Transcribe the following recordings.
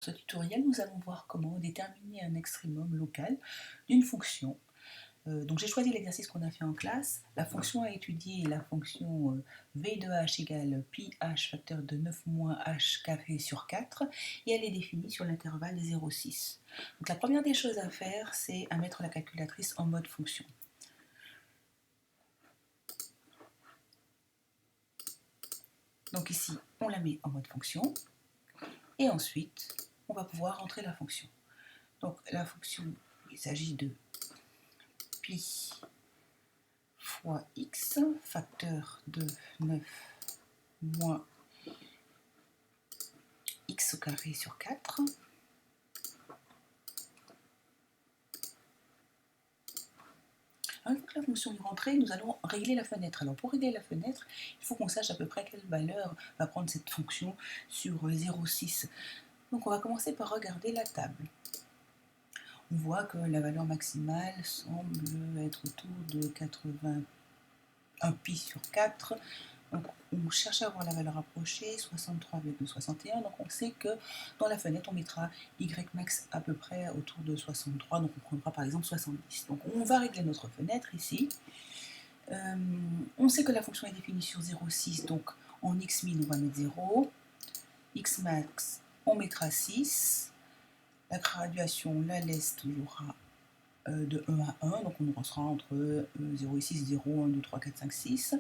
Dans ce tutoriel, nous allons voir comment déterminer un extrémum local d'une fonction. Donc j'ai choisi l'exercice qu'on a fait en classe. La fonction à étudier est la fonction v de h égale pi h facteur de 9 moins h carré sur 4 et elle est définie sur l'intervalle 0,6. Donc la première des choses à faire, c'est à mettre la calculatrice en mode fonction. Donc ici, on la met en mode fonction et ensuite, on va pouvoir rentrer la fonction. Donc la fonction, il s'agit de pi fois x, facteur de 9 moins x au carré sur 4. Une fois que la fonction est rentrée, nous allons régler la fenêtre. Alors pour régler la fenêtre, il faut qu'on sache à peu près quelle valeur va prendre cette fonction sur 0,6. Donc on va commencer par regarder la table. On voit que la valeur maximale semble être autour de 81 pi sur 4. Donc on cherche à avoir la valeur approchée, 63,61. Donc on sait que dans la fenêtre, on mettra y max à peu près autour de 63. Donc on prendra par exemple 70. Donc on va régler notre fenêtre ici. On sait que la fonction est définie sur 0,6. Donc en x min, on va mettre 0. X max, on mettra 6. La graduation la laisse toujours de 1 à 1, donc on sera entre 0 et 6, 0, 1, 2, 3, 4, 5, 6.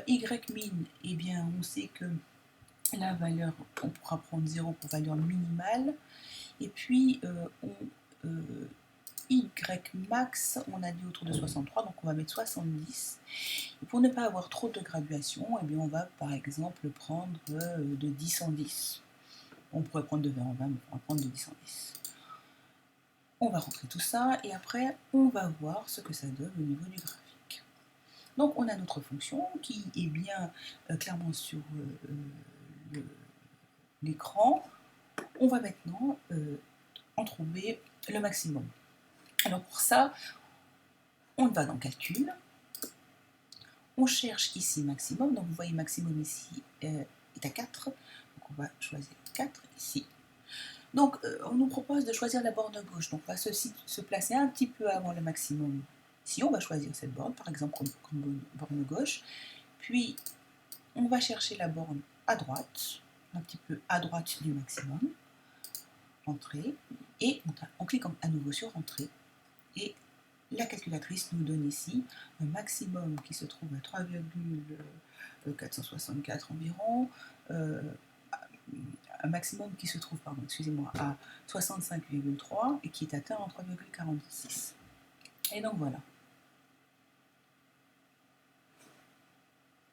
Y min, eh bien, on sait que la valeur, on pourra prendre 0 pour valeur minimale, et puis y max, on a dit autour de 63, donc on va mettre 70. Et pour ne pas avoir trop de graduation, eh bien, on va par exemple prendre de 10 en 10. On pourrait prendre de 20 en 20, mais on va prendre de 10 en 10. On va rentrer tout ça et après on va voir ce que ça donne au niveau du graphique. Donc on a notre fonction qui est bien clairement sur l'écran. On va maintenant en trouver le maximum. Alors pour ça, on va dans calcul. On cherche ici maximum. Donc vous voyez maximum ici est à 4. Donc on va choisir 4 ici. Donc, on nous propose de choisir la borne gauche. Donc, on va se placer un petit peu avant le maximum. Ici, on va choisir cette borne, par exemple, comme borne gauche. Puis, on va chercher la borne à droite, un petit peu à droite du maximum. Entrée. Et on clique à nouveau sur Entrée. Et la calculatrice nous donne ici un maximum qui se trouve à 3,464 environ. Un maximum qui se trouve, excusez-moi, à 65,3 et qui est atteint en 3,46. Et donc voilà.